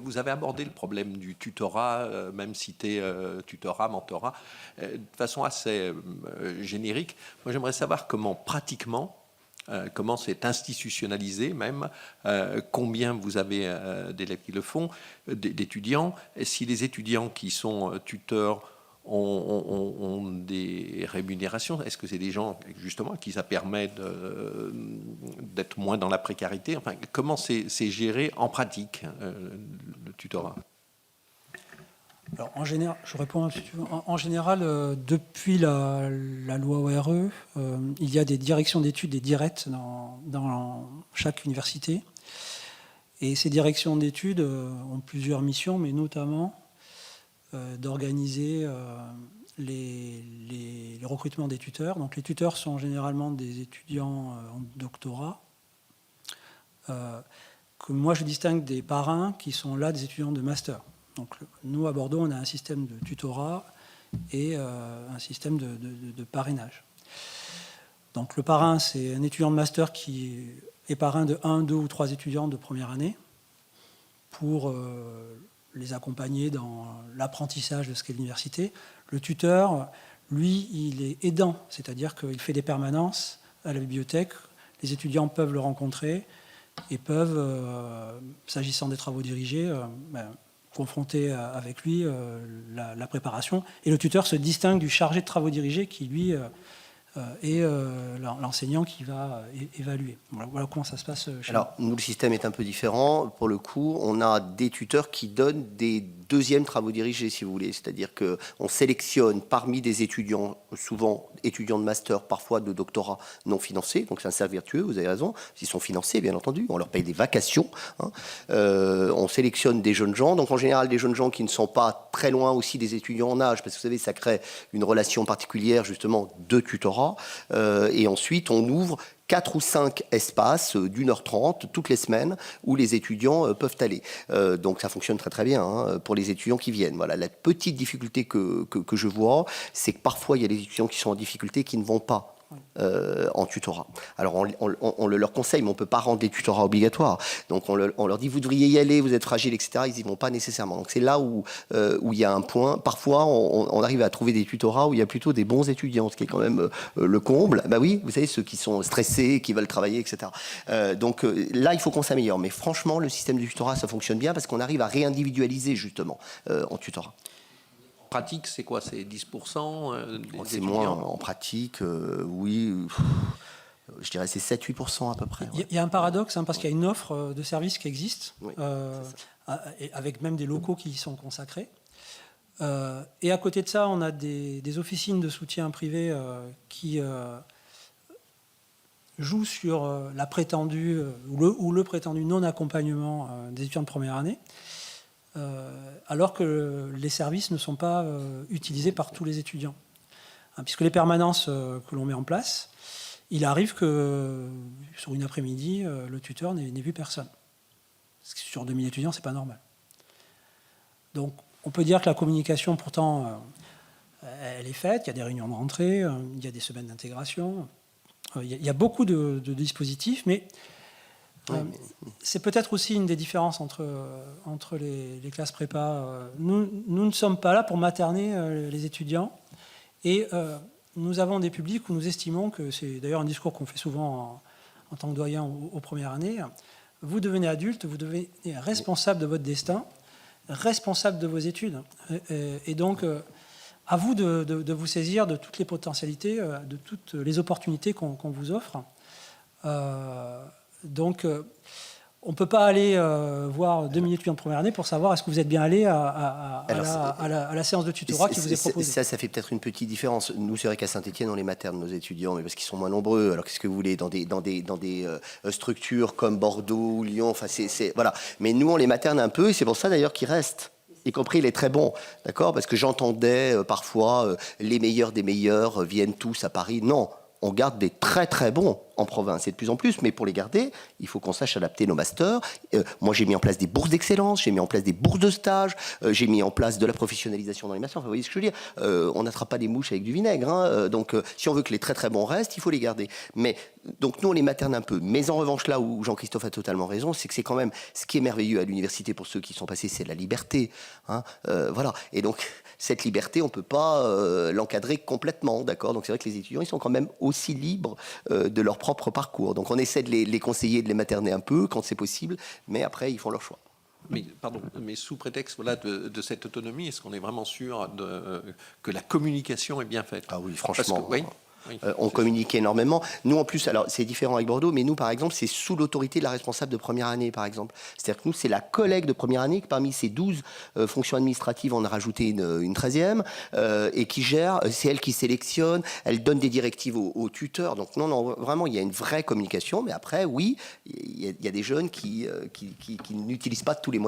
Vous avez abordé le problème du tutorat, même cité tutorat, mentorat, de façon assez générique. Moi, j'aimerais savoir comment pratiquement, comment c'est institutionnalisé même, combien vous avez d'élèves qui le font, d'étudiants, et si les étudiants qui sont tuteurs ont des rémunérations. Est-ce que c'est des gens, justement, qui ça permet d'être moins dans la précarité? Enfin, comment c'est géré en pratique, le tutorat? Alors, en général, je réponds en général, depuis la loi ORE, il y a des directions d'études, des directs dans chaque université. Et ces directions d'études ont plusieurs missions, mais notamment d'organiser les recrutements des tuteurs. Donc les tuteurs sont généralement des étudiants en doctorat, que moi je distingue des parrains qui sont là des étudiants de master. Donc nous à Bordeaux on a un système de tutorat et un système de parrainage. Donc le parrain c'est un étudiant de master qui est parrain de 1, 2 ou 3 étudiants de première année pour les accompagner dans l'apprentissage de ce qu'est l'université. Le tuteur, lui, il est aidant, c'est-à-dire qu'il fait des permanences à la bibliothèque. Les étudiants peuvent le rencontrer et peuvent, s'agissant des travaux dirigés, confronter avec lui la préparation. Et le tuteur se distingue du chargé de travaux dirigés qui, lui, et l'enseignant qui va évaluer. Voilà comment ça se passe chez nous. Alors, nous, le système est un peu différent. Pour le coup, on a des tuteurs qui donnent des deuxièmes travaux dirigés, si vous voulez. C'est-à-dire qu'on sélectionne parmi des étudiants, souvent étudiants de master, parfois de doctorat non financés. Donc, c'est un cercle vertueux, vous avez raison. S'ils sont financés, bien entendu, on leur paye des vacations. Hein. On sélectionne des jeunes gens. Donc, en général, des jeunes gens qui ne sont pas très loin aussi des étudiants en âge, parce que vous savez, ça crée une relation particulière, justement, de tutorat. Et ensuite, on ouvre 4 ou 5 espaces d'1h30 toutes les semaines où les étudiants peuvent aller. Donc ça fonctionne très très bien hein, pour les étudiants qui viennent. Voilà. La petite difficulté que je vois, c'est que parfois il y a des étudiants qui sont en difficulté qui ne vont pas en tutorat. Alors on le leur conseille, mais on ne peut pas rendre les tutorats obligatoires. Donc on leur dit vous devriez y aller, vous êtes fragile, etc. Ils n'y vont pas nécessairement. Donc c'est là où il y a un point. Parfois on arrive à trouver des tutorats où il y a plutôt des bons étudiants, ce qui est quand même le comble. Bah oui, vous savez, ceux qui sont stressés, qui veulent travailler, etc. Donc là il faut qu'on s'améliore. Mais franchement, le système du tutorat, ça fonctionne bien parce qu'on arrive à réindividualiser justement en tutorat. Pratique, c'est quoi? C'est 10% c'est moins en pratique, oui. Je dirais c'est 7-8% à peu près. Ouais. Il y a un paradoxe, hein, parce qu'il y a une offre de services qui existe, oui, avec même des locaux qui y sont consacrés. Et à côté de ça, on a des officines de soutien privé qui jouent sur la prétendue ou le prétendu non-accompagnement des étudiants de première année. Alors que les services ne sont pas utilisés par tous les étudiants. Hein, puisque les permanences que l'on met en place, il arrive que sur une après-midi, le tuteur n'ait vu personne. Parce que sur 2000 étudiants, ce n'est pas normal. Donc on peut dire que la communication, pourtant, elle est faite, il y a des réunions de rentrée, il y a des semaines d'intégration, il y a beaucoup de dispositifs, mais c'est peut-être aussi une des différences entre les classes prépa. Nous ne sommes pas là pour materner les étudiants et nous avons des publics où nous estimons que c'est d'ailleurs un discours qu'on fait souvent en tant que doyen aux premières années. Vous devenez adulte, vous devenez responsable de votre destin, responsable de vos études. Et donc, à vous de vous saisir de toutes les potentialités, de toutes les opportunités qu'on vous offre. Donc, on ne peut pas aller voir 2000 étudiants de première année pour savoir est-ce que vous êtes bien allé à la séance de tutorat qui vous est proposée. Ça fait peut-être une petite différence. Nous, c'est vrai qu'à Saint-Étienne, on les materne, nos étudiants, mais parce qu'ils sont moins nombreux. Alors, qu'est-ce que vous voulez dans des structures comme Bordeaux, Lyon, enfin, voilà. Mais nous, on les materne un peu, et c'est pour ça, d'ailleurs, qu'ils restent. Y compris les très bons, d'accord? Parce que j'entendais parfois les meilleurs des meilleurs viennent tous à Paris. Non, on garde des très très bons. en province et de plus en plus, mais pour les garder, il faut qu'on sache adapter nos masters. Moi, j'ai mis en place des bourses d'excellence, j'ai mis en place des bourses de stage, j'ai mis en place de la professionnalisation dans les masters. Enfin, vous voyez ce que je veux dire, on n'attrape pas les mouches avec du vinaigre. Donc, si on veut que les très très bons restent, il faut les garder. Mais donc, nous, on les materne un peu. Mais en revanche, là où Jean-Christophe a totalement raison, c'est que c'est quand même ce qui est merveilleux à l'université pour ceux qui sont passés, c'est la liberté. Voilà. Et donc, cette liberté, on ne peut pas l'encadrer complètement, d'accord ? Donc, c'est vrai que les étudiants, ils sont quand même aussi libres de leur propre parcours. Donc, on essaie de les conseiller, de les materner un peu quand c'est possible, mais après, ils font leur choix. Mais sous prétexte de cette autonomie, est-ce qu'on est vraiment sûr que la communication est bien faite ? Ah oui, franchement. Oui, on communique énormément. Nous, en plus, alors c'est différent avec Bordeaux, mais nous, par exemple, c'est sous l'autorité de la responsable de première année, par exemple. C'est-à-dire que nous, c'est la collègue de première année, que parmi ces 12 fonctions administratives, on a rajouté une 13e, et qui gère, c'est elle qui sélectionne, elle donne des directives aux tuteurs. Donc non, vraiment, il y a une vraie communication, mais après, oui, il y a des jeunes qui n'utilisent pas tous les moyens.